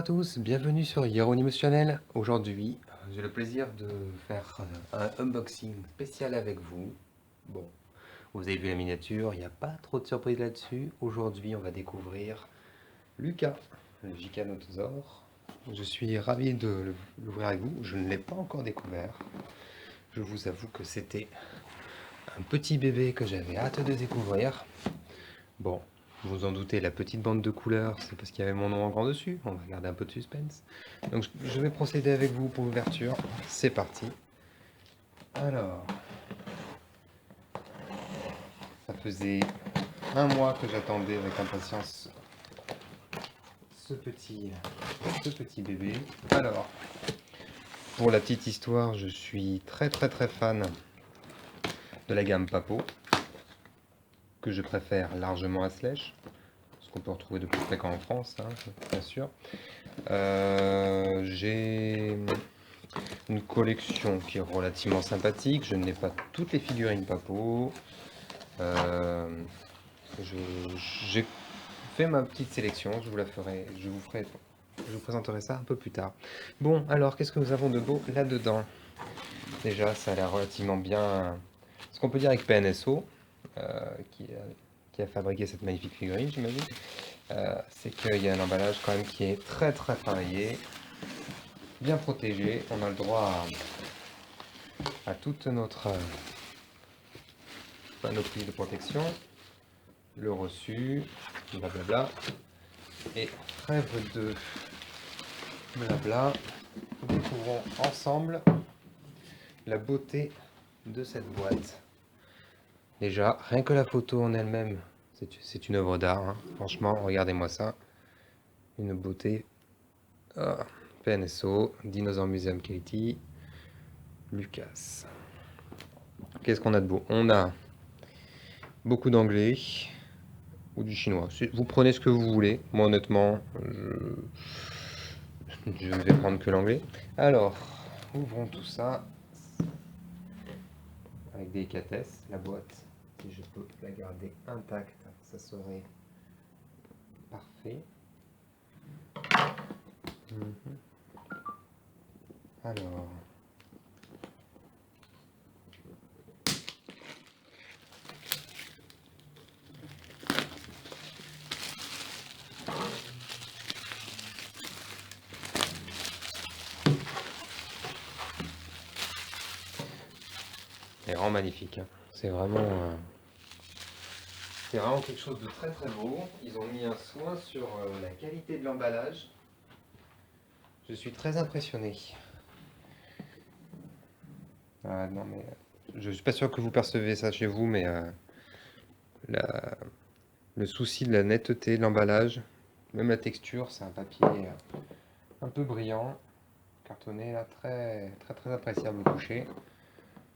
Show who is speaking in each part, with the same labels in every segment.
Speaker 1: à tous, bienvenue sur Hieronymus Channel. Aujourd'hui, j'ai le plaisir de faire un unboxing spécial avec vous. Bon, vous avez vu la miniature, il n'y a pas trop de surprises là-dessus. Aujourd'hui, on va découvrir Lucas, le Giganotosaure. Je suis ravi de l'ouvrir avec vous, je ne l'ai pas encore découvert. Je vous avoue que c'était un petit bébé que j'avais hâte de découvrir. Bon, vous vous en doutez, la petite bande de couleurs, c'est parce qu'il y avait mon nom en grand dessus. On va garder un peu de suspense. Donc je vais procéder avec vous pour l'ouverture. C'est parti. Alors, ça faisait un mois que j'attendais avec impatience ce petit bébé. Alors, pour la petite histoire, je suis très fan de la gamme Papo, que je préfère largement à Slash, ce qu'on peut retrouver de plus fréquent en France, hein, bien sûr. J'ai une collection qui est relativement sympathique. Je n'ai pas toutes les figurines Papo. J'ai fait ma petite sélection. Je vous présenterai ça un peu plus tard. Bon, alors qu'est-ce que nous avons de beau là-dedans? Déjà, ça a l'air relativement bien. Ce qu'on peut dire avec PNSO, qui a fabriqué cette magnifique figurine, j'imagine, c'est qu'il y a un emballage quand même qui est très travaillé, bien protégé. On a le droit à toute notre panoplie de protection, le reçu, blablabla, et trêve de blabla, découvrons ensemble la beauté de cette boîte. Déjà, rien que la photo en elle-même, c'est une œuvre d'art, hein. Franchement, regardez-moi ça, une beauté. Ah, PNSO, Dinosaur Museum Katie, Lucas. Qu'est-ce qu'on a de beau? On a beaucoup d'anglais ou du chinois. Vous prenez ce que vous voulez. Moi, honnêtement, je ne vais prendre que l'anglais. Alors, ouvrons tout ça avec délicatesse. La boîte, si je peux la garder intacte, ça serait parfait. Alors, c'est vraiment magnifique, hein. C'est vraiment quelque chose de très beau. Ils ont mis un soin sur la qualité de l'emballage. Je suis très impressionné. Ah, non mais je suis pas sûr que vous percevez ça chez vous, mais le souci de la netteté de l'emballage, même la texture, c'est un papier un peu brillant, cartonné là, très appréciable au toucher.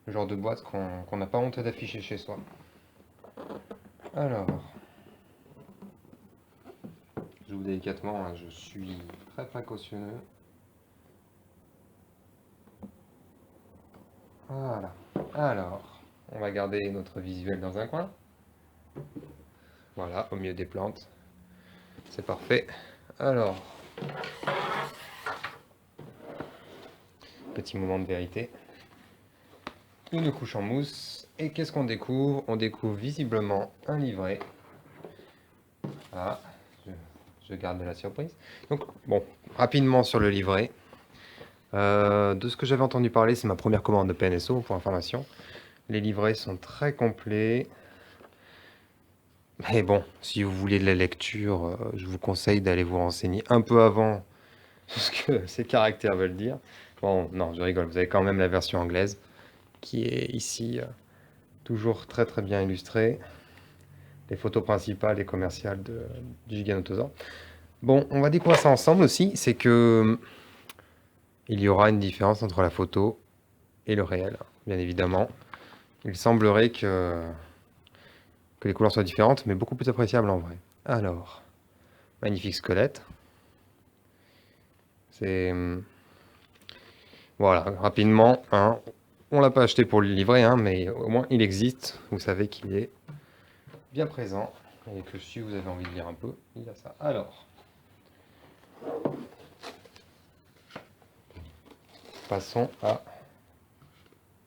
Speaker 1: Le genre de boîte qu'on n'a pas honte d'afficher chez soi. Alors, j'ouvre délicatement, hein, je suis très précautionneux. Voilà. Alors, on va garder notre visuel dans un coin. Voilà, au milieu des plantes. C'est parfait. Alors, petit moment de vérité. Une couche en mousse. Et qu'est-ce qu'on découvre? On découvre visiblement un livret. Ah, je garde la surprise. Donc, bon, rapidement sur le livret. De ce que j'avais entendu parler, c'est ma première commande de PNSO, pour information. Les livrets sont très complets. Mais bon, si vous voulez de la lecture, je vous conseille d'aller vous renseigner un peu avant ce que ces caractères veulent dire. Bon, non, je rigole, vous avez quand même la version anglaise, qui est ici toujours très bien illustrée. Les photos principales et commerciales du Giganotosaure. Bon, on va découvrir ça ensemble aussi, c'est que il y aura une différence entre la photo et le réel, bien évidemment. Il semblerait que les couleurs soient différentes, mais beaucoup plus appréciables en vrai. Alors, magnifique squelette. C'est... Voilà, rapidement, hein, on l'a pas acheté pour le livret, hein, mais au moins il existe. Vous savez qu'il est bien présent. Et que si vous avez envie de lire un peu, il y a ça. Alors, Passons à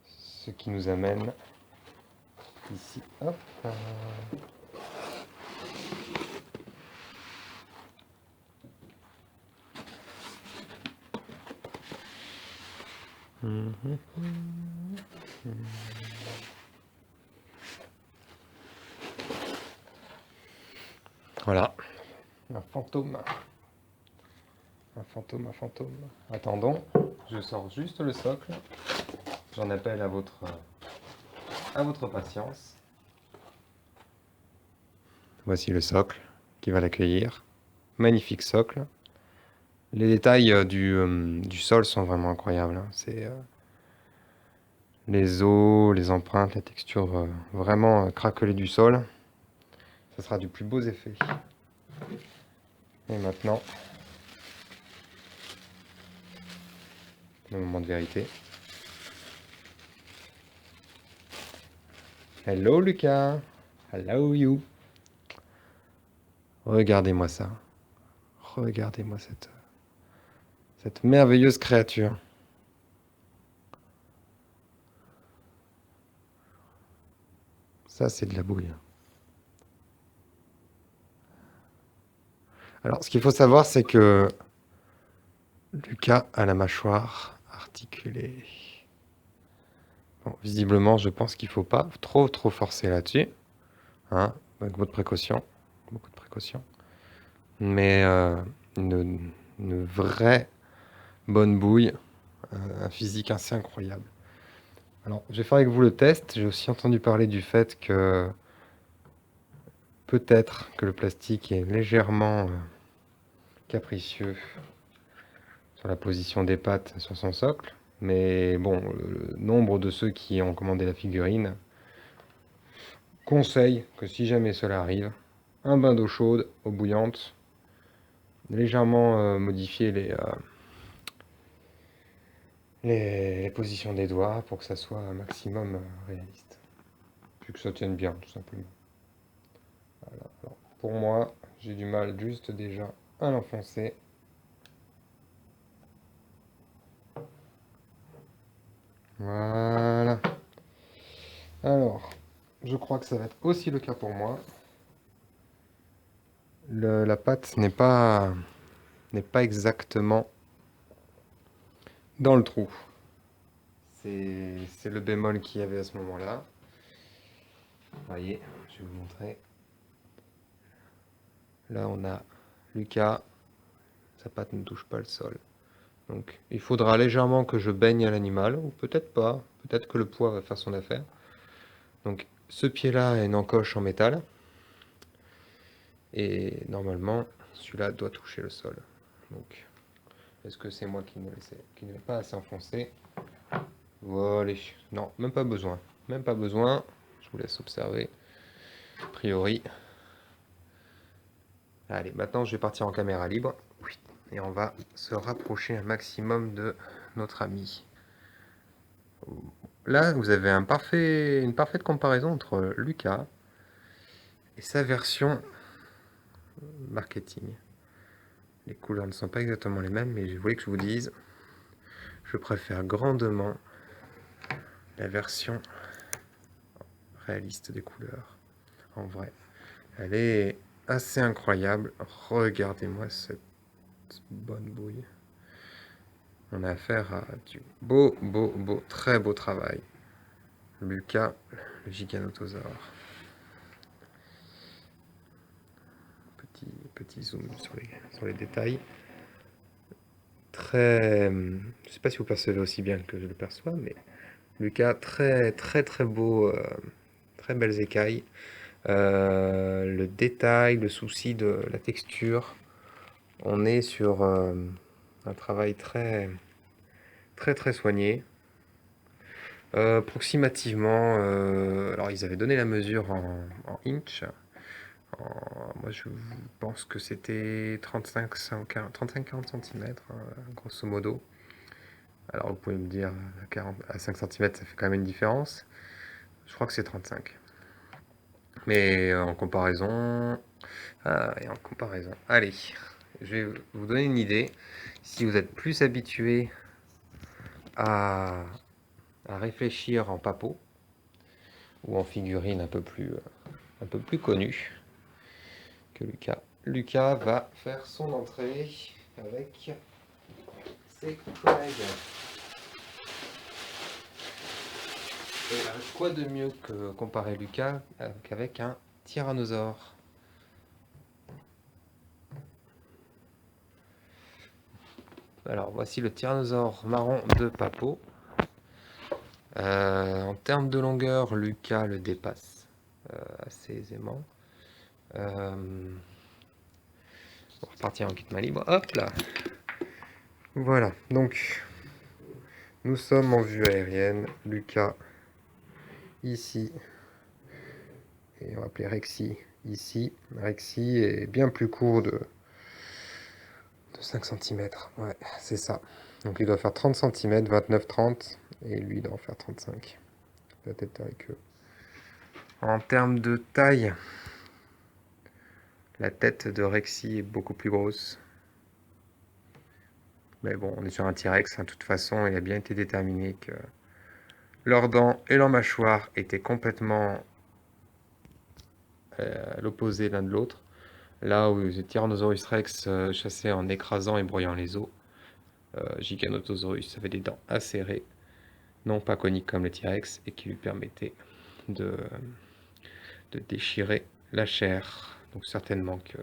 Speaker 1: ce qui nous amène ici. Hop. Voilà, un fantôme. Un fantôme, un fantôme. Attendons, je sors juste le socle. J'en appelle à votre patience. Voici le socle qui va l'accueillir. Magnifique socle. Les détails du sol sont vraiment incroyables, hein. C'est les os, les empreintes, la texture vraiment craquelée du sol. Ce sera du plus beaux effets. Et maintenant, le moment de vérité. Hello Lucas. Hello you. Regardez-moi ça. Regardez-moi cette merveilleuse créature. Ça, c'est de la bouille. Alors, ce qu'il faut savoir, c'est que Lucas a la mâchoire articulée. Bon, visiblement, je pense qu'il ne faut pas trop forcer là-dessus. Hein, avec beaucoup de précaution. Mais une vraie bonne bouille, un physique assez incroyable. Alors, je vais faire avec vous le test. J'ai aussi entendu parler du fait que peut-être que le plastique est légèrement capricieux sur la position des pattes sur son socle. Mais bon, le nombre de ceux qui ont commandé la figurine conseillent que si jamais cela arrive, un bain d'eau chaude, eau bouillante, légèrement modifier les positions des doigts pour que ça soit un maximum réaliste. Puis que ça tienne bien, tout simplement. Voilà. Alors, pour moi, j'ai du mal juste déjà à l'enfoncer. Voilà. Alors, je crois que ça va être aussi le cas pour moi. La pâte n'est pas exactement dans le trou. C'est le bémol qu'il y avait à ce moment-là. Voyez, je vais vous montrer. Là, on a Lucas. Sa patte ne touche pas le sol. Donc, il faudra légèrement que je baigne l'animal, ou peut-être pas. Peut-être que le poids va faire son affaire. Donc, ce pied-là a une encoche en métal. Et normalement, celui-là doit toucher le sol. Donc, est-ce que c'est moi qui ne l'ai pas assez enfoncé? Voilà. Non, même pas besoin. Même pas besoin. Je vous laisse observer. A priori. Allez, maintenant je vais partir en caméra libre. Et on va se rapprocher un maximum de notre ami. Là, vous avez une parfaite comparaison entre Lucas et sa version marketing. Les couleurs ne sont pas exactement les mêmes, mais je voulais que je vous dise, je préfère grandement la version réaliste des couleurs. En vrai, elle est assez incroyable. Regardez-moi cette bonne bouille. On a affaire à du beau, très beau travail. Lucas, le giganotosaure. Petit zoom sur les détails. Très, je sais pas si vous percevez aussi bien que je le perçois, mais Lucas, très beau, très belles écailles. Le détail, le souci de la texture. On est sur un travail très soigné. Approximativement, alors ils avaient donné la mesure en inch. Moi je pense que c'était 35-40 cm, grosso modo. Alors vous pouvez me dire à 5 cm ça fait quand même une différence. Je crois que c'est 35. Mais en comparaison, allez, je vais vous donner une idée. Si vous êtes plus habitué à réfléchir en papo ou en figurine un peu plus connue que Lucas. Lucas va faire son entrée avec ses collègues. Et quoi de mieux que comparer Lucas qu'avec un tyrannosaure? Alors voici le tyrannosaure marron de Papo. En termes de longueur, Lucas le dépasse assez aisément. On va repartir en kit main libre. Hop là. Voilà, donc nous sommes en vue aérienne. Lucas ici. Et on va appeler Rexy ici. Rexy est bien plus court de 5 cm. Ouais, c'est ça. Donc il doit faire 30 cm, 29-30. Et lui, il doit en faire 35. Peut-être avec eux. En termes de taille, la tête de Rexy est beaucoup plus grosse. Mais bon, on est sur un T-Rex, hein. De toute façon, il a bien été déterminé que leurs dents et leur mâchoire étaient complètement à l'opposé l'un de l'autre. Là où les Tyrannosaurus Rex chassaient en écrasant et broyant les os, Giganotosaurus avait des dents acérées, non pas coniques comme le T-Rex, et qui lui permettaient de déchirer la chair. Donc certainement que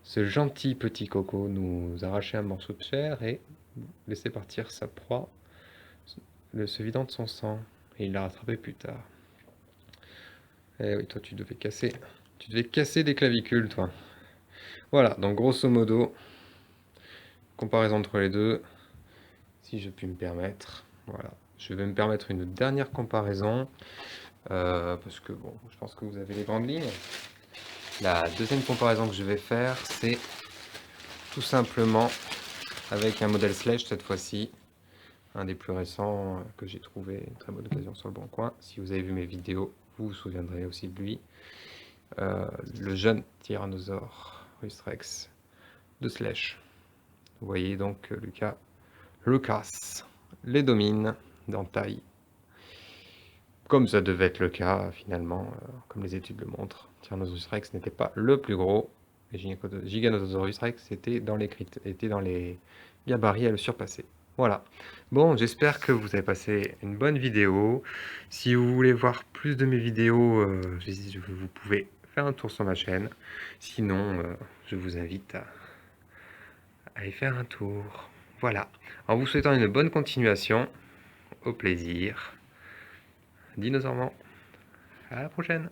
Speaker 1: ce gentil petit coco nous arrachait un morceau de chair et laissait partir sa proie, se vidant de son sang. Et il l'a rattrapé plus tard. Eh oui, toi tu devais casser des clavicules, toi. Voilà, donc grosso modo, comparaison entre les deux, si je puis me permettre. Voilà, je vais me permettre une dernière comparaison, parce que bon, je pense que vous avez les grandes lignes. La deuxième comparaison que je vais faire, c'est tout simplement avec un modèle Sledge cette fois-ci, un des plus récents que j'ai trouvé, une très bonne occasion sur le bon coin. Si vous avez vu mes vidéos, vous vous souviendrez aussi de lui. Le jeune Tyrannosaurus Rex de Sledge. Vous voyez donc Lucas les domine dans taille, comme ça devait être le cas finalement, comme les études le montrent. Tyrannosaurus Rex n'était pas le plus gros, et Giganotosaurus Rex était dans les gabarits à le surpasser. Voilà. Bon, j'espère que vous avez passé une bonne vidéo. Si vous voulez voir plus de mes vidéos, vous pouvez faire un tour sur ma chaîne. Sinon, je vous invite à y faire un tour. Voilà. En vous souhaitant une bonne continuation, au plaisir. Dinosaurement. À la prochaine.